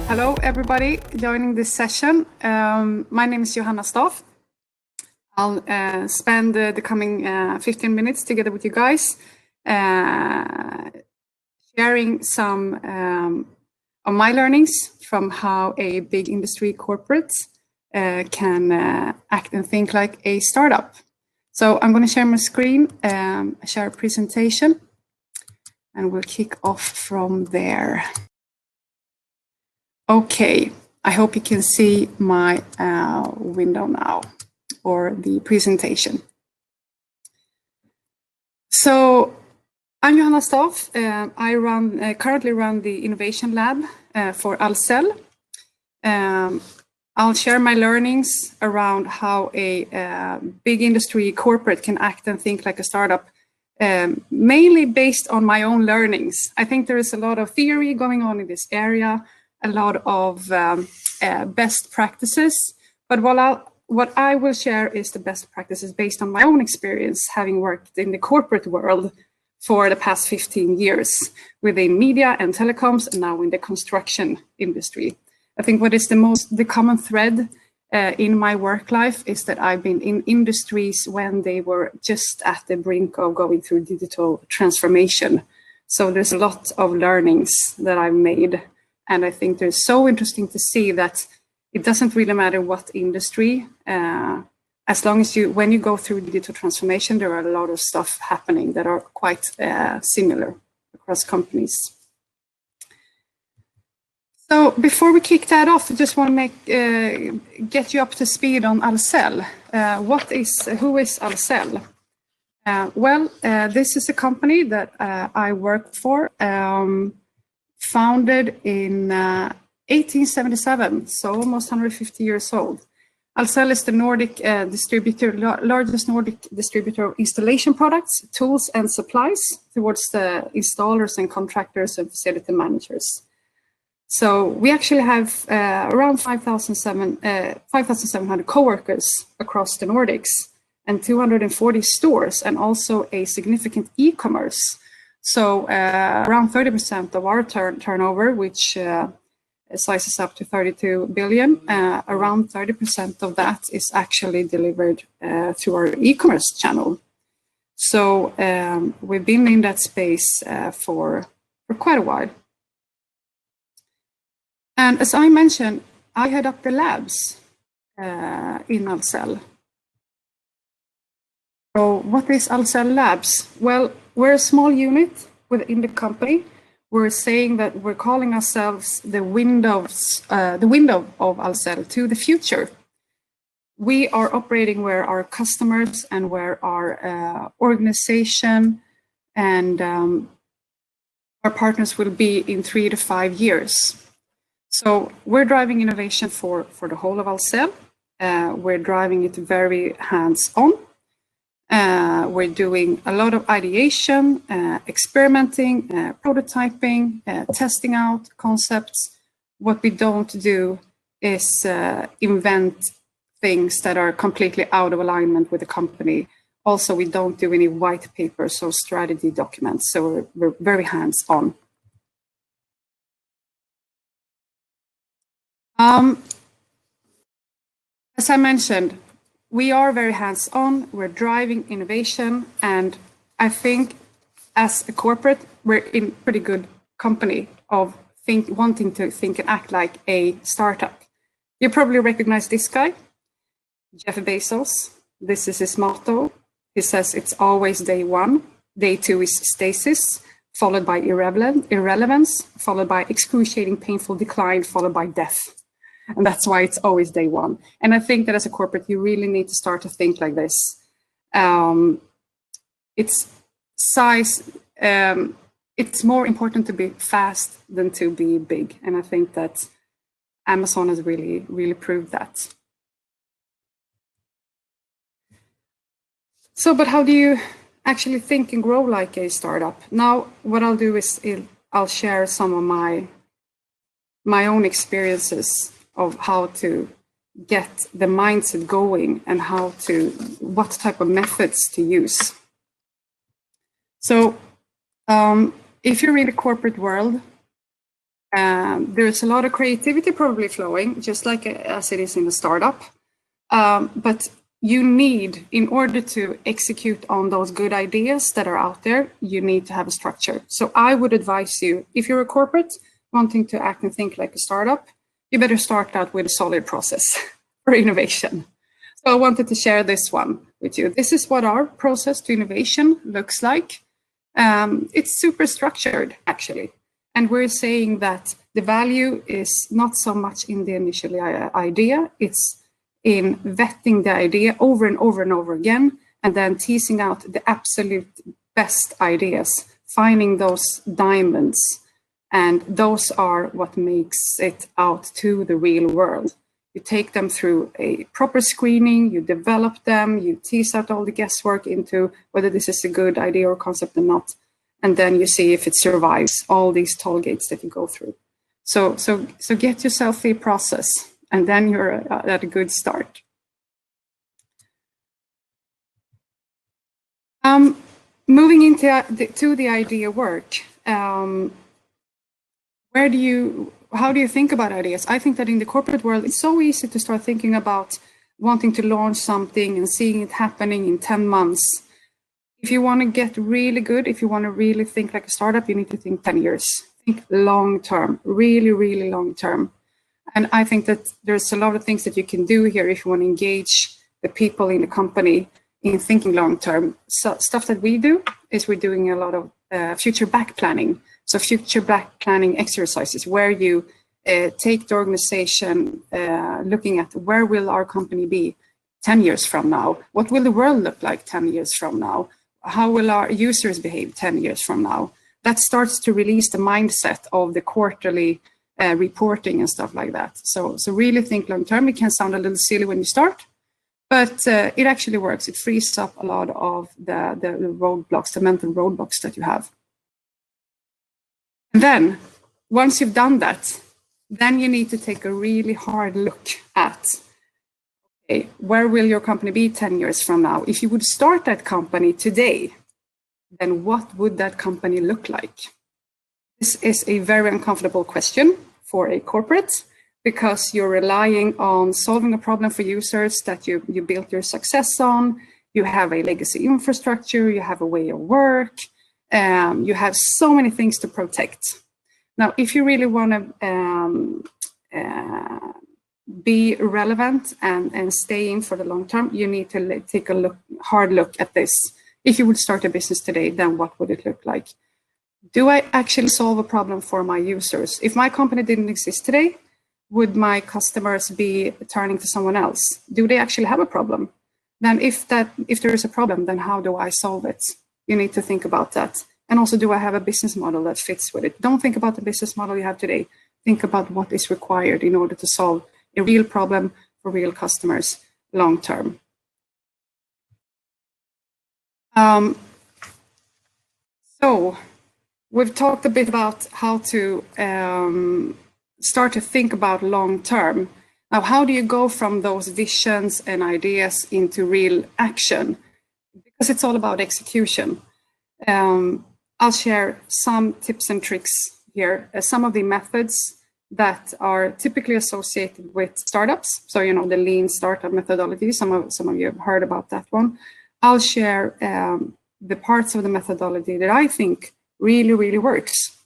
Hello, everybody joining this session. My name is Johanna Staaf. I'll spend the coming 15 minutes together with you guys, sharing some of my learnings from how a big industry corporate can act and think like a startup. So I'm going to share my screen, share a presentation, and we'll kick off from there. Okay, I hope you can see my window now, or the presentation. So I'm Johanna Staaf. I currently run the innovation lab for Ahlsell. I'll share my learnings around how a big industry corporate can act and think like a startup, mainly based on my own learnings. I think there is a lot of theory going on in this area, a lot of best practices, but what I will share is the best practices based on my own experience, having worked in the corporate world for the past 15 years within media and telecoms, and now in the construction industry. I think what is the common thread in my work life is that I've been in industries when they were just at the brink of going through digital transformation. So there's a lot of learnings that I've made. And I think it's so interesting to see that it doesn't really matter what industry, as long as when you go through digital transformation, there are a lot of stuff happening that are quite similar across companies. So before we kick that off, I just want to get you up to speed on Ahlsell. Who is Ahlsell? This is a company that I work for. Founded in 1877, so almost 150 years old. Ahlsell is the largest Nordic distributor of installation products, tools, and supplies towards the installers and contractors and facility managers. So we actually have around 5,700 co-workers across the Nordics and 240 stores, and also a significant e-commerce. So around 30% of our turnover, which sizes up to 32 billion, around 30% of that is actually delivered through our e-commerce channel. So we've been in that space for quite a while. And as I mentioned, I head up the labs in Ahlsell. So what is Ahlsell Labs? Well, we're a small unit within the company. We're saying that we're calling ourselves the window of Ahlsell to the future. We are operating where our customers and where our organization and our partners will be in 3 to 5 years. So we're driving innovation for the whole of Ahlsell. We're driving it very hands-on. We're doing a lot of ideation, experimenting, prototyping, testing out concepts. What we don't do is invent things that are completely out of alignment with the company. Also, we don't do any white papers or strategy documents, so we're very hands-on. As I mentioned, we are very hands-on, we're driving innovation, and I think as a corporate, we're in pretty good company of wanting to think and act like a startup. You probably recognize this guy, Jeff Bezos. This is his motto. He says it's always day one, day two is stasis, followed by irrelevance, followed by excruciating painful decline, followed by death. And that's why it's always day one. And I think that as a corporate, you really need to start to think like this. It's more important to be fast than to be big. And I think that Amazon has really, really proved that. So, but how do you actually think and grow like a startup? Now, what I'll do is I'll share some of my own experiences of how to get the mindset going and what type of methods to use. So if you're in the corporate world, There's a lot of creativity probably flowing, just like as it is in a startup. But you need, in order to execute on those good ideas that are out there, you need to have a structure. So I would advise you, if you're a corporate wanting to act and think like a startup, you better start out with a solid process for innovation. So I wanted to share this one with you. This is what our process to innovation looks like. It's super structured, actually. And we're saying that the value is not so much in the initial idea, it's in vetting the idea over and over and over again, and then teasing out the absolute best ideas, finding those diamonds. And those are what makes it out to the real world. You take them through a proper screening, you develop them, you tease out all the guesswork into whether this is a good idea or concept or not. And then you see if it survives all these toll gates that you go through. So get yourself a process, and then you're at a good start. Moving into the idea work. How do you think about ideas? I think that in the corporate world, it's so easy to start thinking about wanting to launch something and seeing it happening in 10 months. If you want to get really good, if you want to really think like a startup, you need to think 10 years. Think long term, really, really long term. And I think that there's a lot of things that you can do here if you want to engage the people in the company in thinking long term. So stuff that we do is we're doing a lot of future back planning. So future back planning exercises where you take the organization looking at where will our company be 10 years from now? What will the world look like 10 years from now? How will our users behave 10 years from now? That starts to release the mindset of the quarterly reporting and stuff like that. So really think long term. It can sound a little silly when you start, but it actually works. It frees up a lot of the roadblocks, the mental roadblocks that you have. And then once you've done that, then you need to take a really hard look at, okay, where will your company be 10 years from now? If you would start that company today, then what would that company look like? This is a very uncomfortable question for a corporate because you're relying on solving a problem for users that you built your success on. You have a legacy infrastructure, you have a way of work, you have so many things to protect. Now, if you really want to be relevant and stay in for the long term, you need to take a hard look at this. If you would start a business today, then what would it look like? Do I actually solve a problem for my users? If my company didn't exist today, would my customers be turning to someone else? Do they actually have a problem? Then if there is a problem, then how do I solve it? You need to think about that. And also, do I have a business model that fits with it? Don't think about the business model you have today. Think about what is required in order to solve a real problem for real customers long term. So we've talked a bit about how to start to think about long term. Now, how do you go from those visions and ideas into real action? Because it's all about execution. I'll share some tips and tricks here. Some of the methods that are typically associated with startups. So, you know, the lean startup methodology, some of you have heard about that one. I'll share the parts of the methodology that I think really, really works.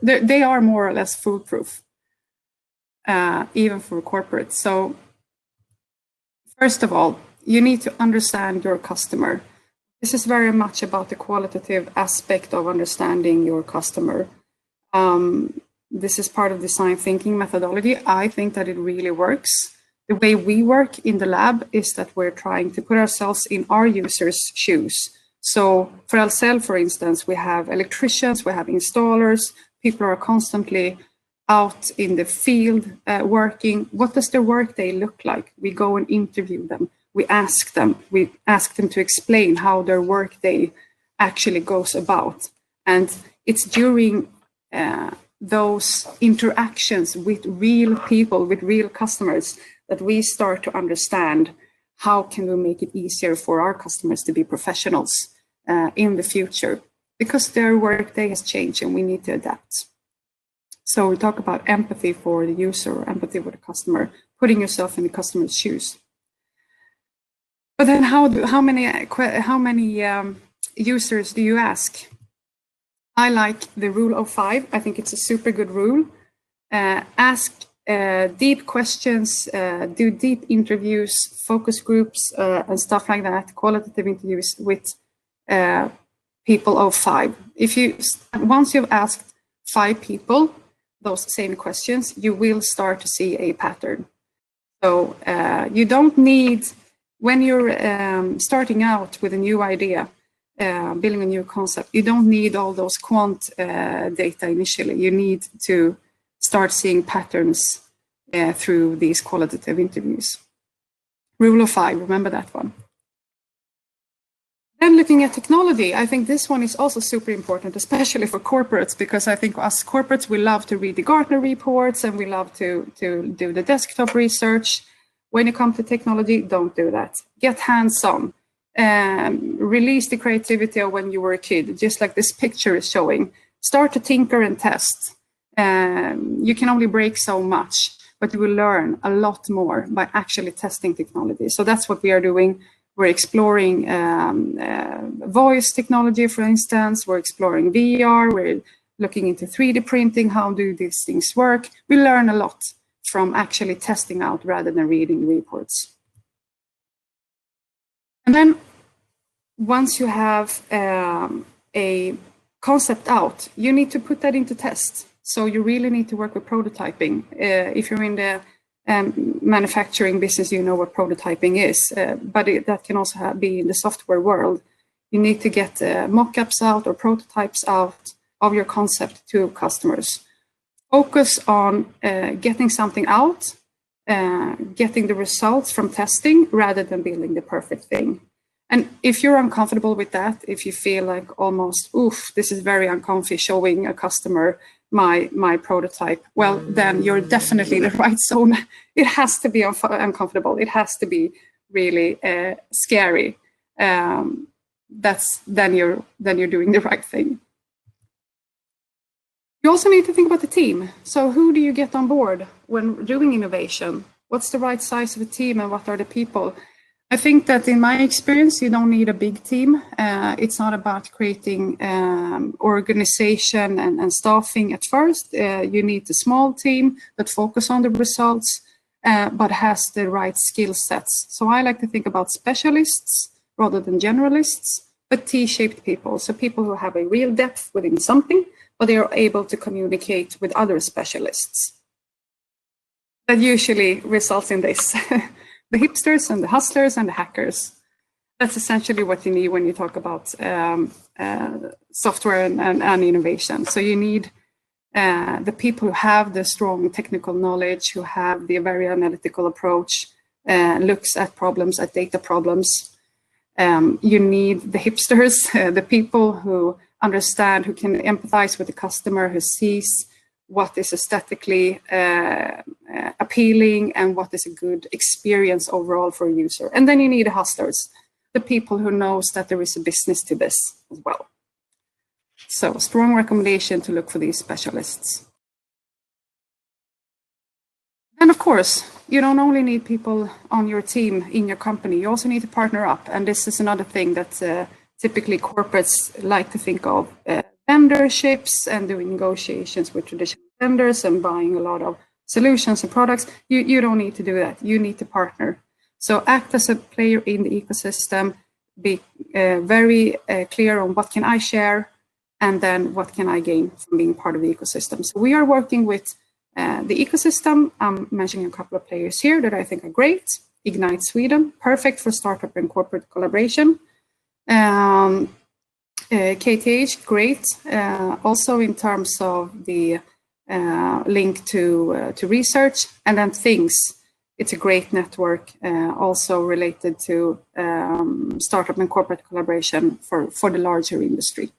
They are more or less foolproof, even for corporate. So first of all, you need to understand your customer. This is very much about the qualitative aspect of understanding your customer. This is part of design thinking methodology. I think that it really works. The way we work in the lab is that we're trying to put ourselves in our users' shoes. So for Ahlsell, for instance, we have electricians, we have installers, people are constantly out in the field working. What does their workday look like? We go and interview them. We ask them to explain how their workday actually goes about. And it's during those interactions with real people, with real customers, that we start to understand how can we make it easier for our customers to be professionals in the future, because their workday has changed and we need to adapt. So we talk about empathy for the user, empathy with the customer, putting yourself in the customer's shoes. But then how many users do you ask? I like the rule of 5. I think it's a super good rule. Ask deep questions, do deep interviews, focus groups, and stuff like that, qualitative interviews with people of 5. Once you've asked 5 people those same questions, you will start to see a pattern. So you don't need, when you're starting out with a new idea, building a new concept, you don't need all those quant data initially. You need to start seeing patterns through these qualitative interviews. Rule of 5, remember that one. Then looking at technology, I think this one is also super important, especially for corporates, because I think us corporates, we love to read the Gartner reports and we love to do the desktop research. When it comes to technology, don't do that. Get hands-on. Release the creativity of when you were a kid, just like this picture is showing. Start to tinker and test. You can only break so much, but you will learn a lot more by actually testing technology. So that's what we are doing. We're exploring voice technology, for instance. We're exploring VR. We're looking into 3D printing. How do these things work? We learn a lot from actually testing out rather than reading reports. And then once you have a concept out, you need to put that into test. So you really need to work with prototyping. If you're in the manufacturing business, you know what prototyping is, but that can also be in the software world. You need to get mock-ups out or prototypes out of your concept to customers. Focus on getting something out, getting the results from testing rather than building the perfect thing. And if you're uncomfortable with that, if you feel like almost, oof, this is very uncomfy showing a customer my prototype, well, then you're definitely in the right zone. It has to be uncomfortable. It has to be really scary. Then you're doing the right thing. You also need to think about the team. So who do you get on board when doing innovation? What's the right size of a team and what are the people? I think that in my experience, you don't need a big team. It's not about creating organization and staffing at first. You need a small team that focus on the results, but has the right skill sets. So I like to think about specialists rather than generalists, but T-shaped people. So people who have a real depth within something, but they are able to communicate with other specialists. That usually results in this. The hipsters and the hustlers and the hackers. That's essentially what you need when you talk about software and innovation. So you need the people who have the strong technical knowledge, who have the very analytical approach, looks at problems, at data problems. You need the hipsters, the people who understand, who can empathize with the customer, who sees what is aesthetically appealing and what is a good experience overall for a user. And then you need the hustlers, the people who knows that there is a business to this as well. So strong recommendation to look for these specialists. And of course, you don't only need people on your team in your company, you also need to partner up. And this is another thing that typically corporates like to think of. Vendorships and doing negotiations with traditional vendors and buying a lot of solutions and products. You don't need to do that. You need to partner. So act as a player in the ecosystem, be very clear on what can I share and then what can I gain from being part of the ecosystem. So we are working with the ecosystem. I'm mentioning a couple of players here that I think are great. Ignite Sweden, perfect for startup and corporate collaboration. KTH, great. Also in terms of the link to research, and then Things. It's a great network, also related to startup and corporate collaboration for the larger industry.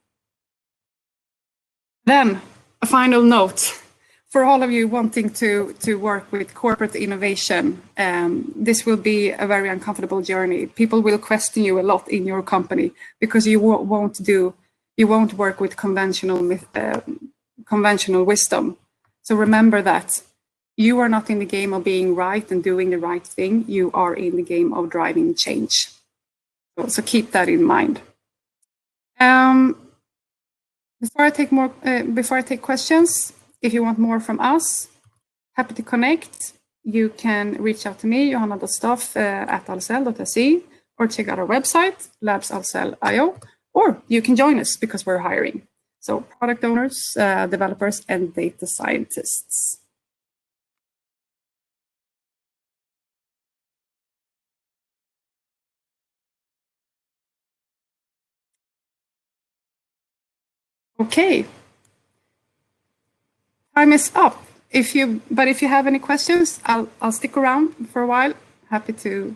Then a final note for all of you wanting to work with corporate innovation. This will be a very uncomfortable journey. People will question you a lot in your company because you won't work with conventional wisdom. So remember that you are not in the game of being right and doing the right thing. You are in the game of driving change. So keep that in mind. Before I take questions, if you want more from us, happy to connect. You can reach out to me, Johanna Staaf at Ahlsell.se, or check out our website, labsahlsell.io, or you can join us because we're hiring. So product owners, developers, and data scientists. Okay. Time is up. If you have any questions, I'll stick around for a while. Happy to.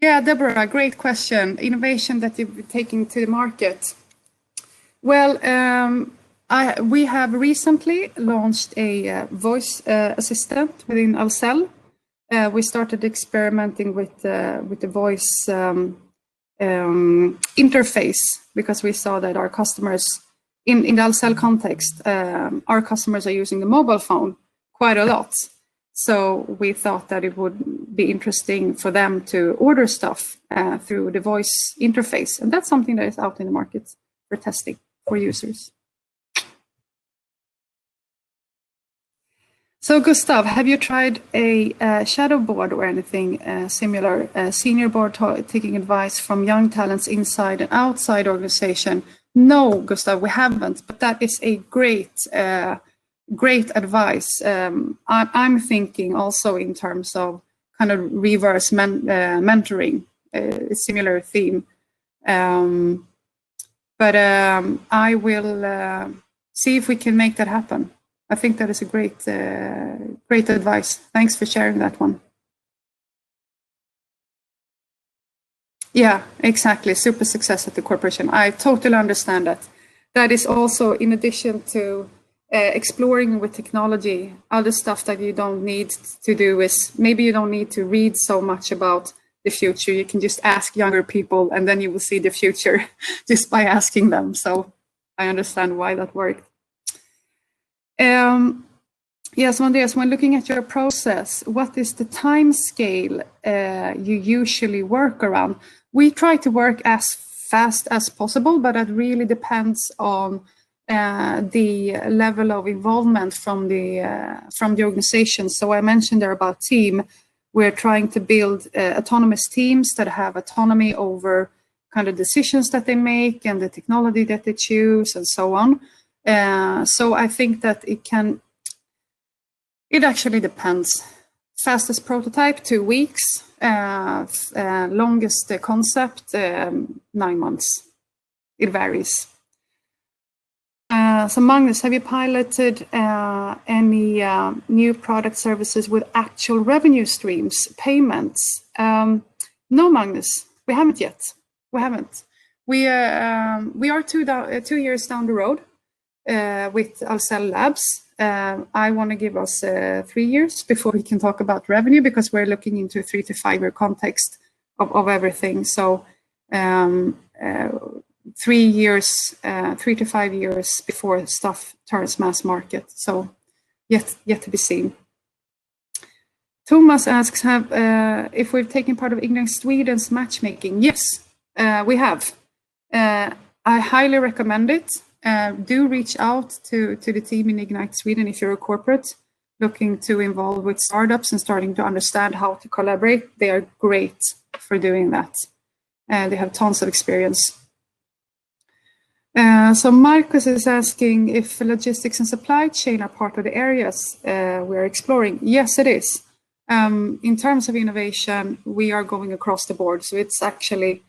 Yeah, Deborah, great question. Innovation that you've taken to the market. Well, we have recently launched a voice assistant within Ahlsell. We started experimenting with the voice interface because we saw that our customers, in the Ahlsell context, our customers are using the mobile phone quite a lot. So we thought that it would be interesting for them to order stuff through the voice interface. And that's something that is out in the market for testing for users. So Gustav, have you tried a shadow board or anything similar? Senior board taking advice from young talents inside and outside organization? No, Gustav, we haven't, but that is a great advice. I'm thinking also in terms of kind of reverse mentoring, a similar theme. But I will see if we can make that happen. I think that is a great advice. Thanks for sharing that one. Yeah, exactly. Super success at the corporation. I totally understand that. That is also in addition to exploring with technology, other stuff that you don't need to do is maybe you don't need to read so much about the future. You can just ask younger people and then you will see the future just by asking them. So I understand why that worked. Yes, Andreas, when looking at your process, what is the time scale you usually work around? We try to work as fast as possible, but it really depends on the level of involvement from the organization. So I mentioned there about team. We're trying to build autonomous teams that have autonomy over kind of decisions that they make and the technology that they choose and so on. So I think that it actually depends. Fastest prototype, 2 weeks. Longest concept, 9 months. It varies. So Magnus, have you piloted any new product services with actual revenue streams, payments? No, Magnus, we haven't yet. We haven't. We are 2 years down the road with Ahlsell Labs. I want to give us 3 years before we can talk about revenue because we're looking into a 3 to 5 year context of everything. So 3 years, 3 to 5 years before stuff turns mass market. So yet to be seen. Thomas asks, if we've taken part of Ignite Sweden's matchmaking? Yes, we have. I highly recommend it. Do reach out to the team in Ignite Sweden if you're a corporate looking to involve with startups and starting to understand how to collaborate. They are great for doing that. They have tons of experience. So Marcus is asking if logistics and supply chain are part of the areas we're exploring. Yes, it is. In terms of innovation, we are going across the board. So it's actually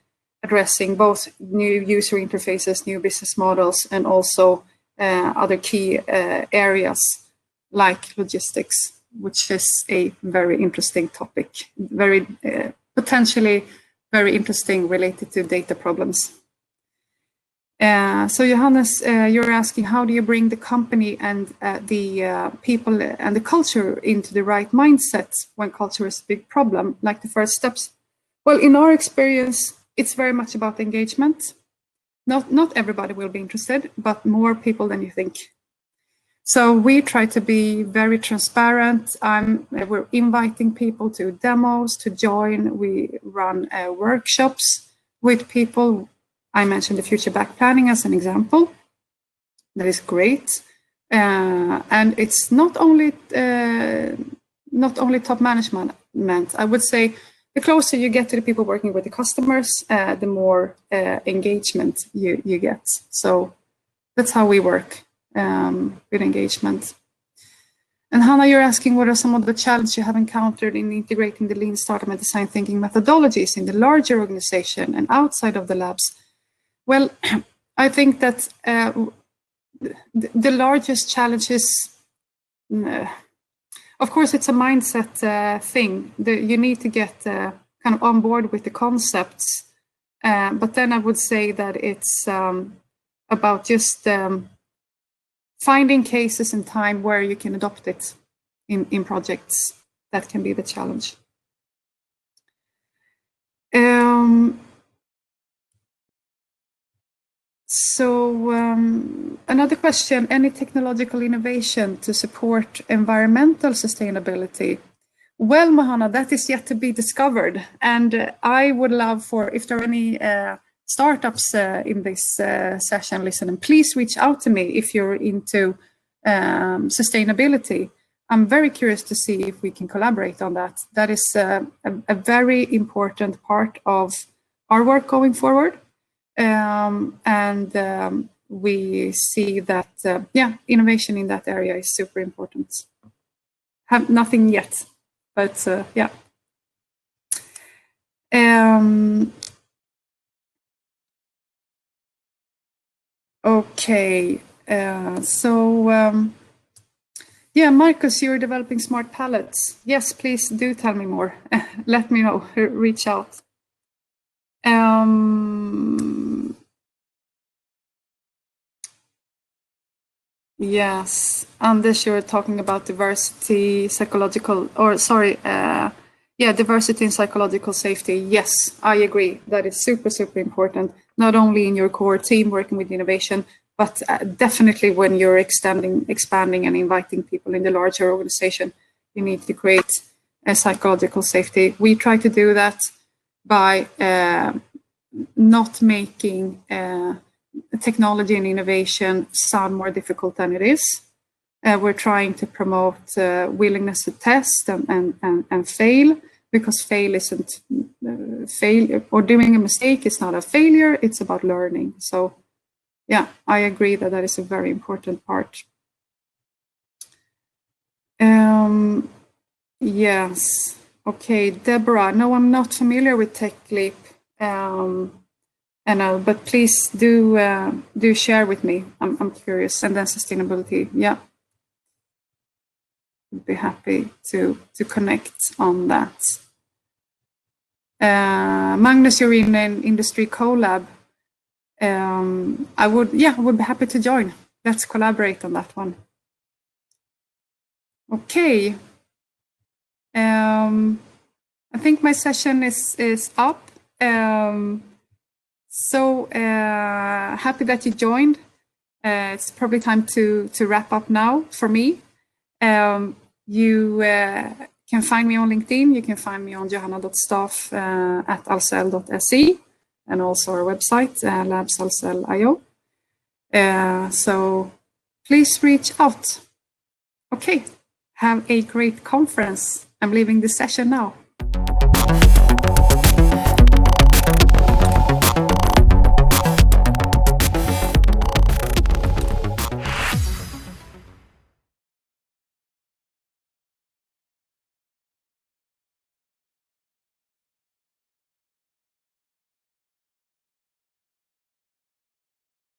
addressing both new user interfaces, new business models, and also other key areas like logistics, which is a very interesting topic, very potentially very interesting related to data problems. So Johannes, you're asking, how do you bring the company and the people and the culture into the right mindset when culture is a big problem, like the first steps? Well, in our experience, it's very much about engagement. not everybody will be interested, but more people than you think. So we try to be very transparent. We're inviting people to demos, to join. We run workshops with people. I mentioned the future back planning as an example. That is great. And it's not only top management. I would say the closer you get to the people working with the customers, the more engagement you get. So that's how we work with engagement. And Hanna, you're asking what are some of the challenges you have encountered in integrating the lean startup and design thinking methodologies in the larger organization and outside of the labs? Well, I think that the largest challenge is, of course, it's a mindset thing. You need to get kind of on board with the concepts. But then I would say that it's about just finding cases in time where you can adopt it in projects. That can be the challenge. So another question, any technological innovation to support environmental sustainability? Well, Johanna, that is yet to be discovered. And I would love for, if there are any startups in this session listening, please reach out to me if you're into sustainability. I'm very curious to see if we can collaborate on that. That is a very important part of our work going forward. We see that, innovation in that area is super important. Have nothing yet, but yeah. Okay, yeah, Marcus, you're developing smart palettes. Yes, please do tell me more. Let me know, reach out. Yes, Anders, you're talking about diversity, diversity and psychological safety. Yes, I agree. That is super, super important, not only in your core team working with innovation, but definitely when you're expanding and inviting people in the larger organization, you need to create a psychological safety. We try to do that by not making technology and innovation sound more difficult than it is. We're trying to promote willingness to test and fail, because fail isn't failure, or doing a mistake is not a failure, it's about learning. So yeah, I agree that that is a very important part. Yes, okay, Deborah, no, I'm not familiar with TechLeap. But please do share with me. I'm curious. And then sustainability, yeah, I'd be happy to connect on that. Magnus, you're in an industry collab. I would be happy to join. Let's collaborate on that one. Okay. I think my session is up. So happy that you joined. It's probably time to wrap up now for me. You can find me on LinkedIn. You can find me on johanna.staaf at ahlsell.se, and also our website, labsahlsell.io. So please reach out. Okay, have a great conference. I'm leaving the session now.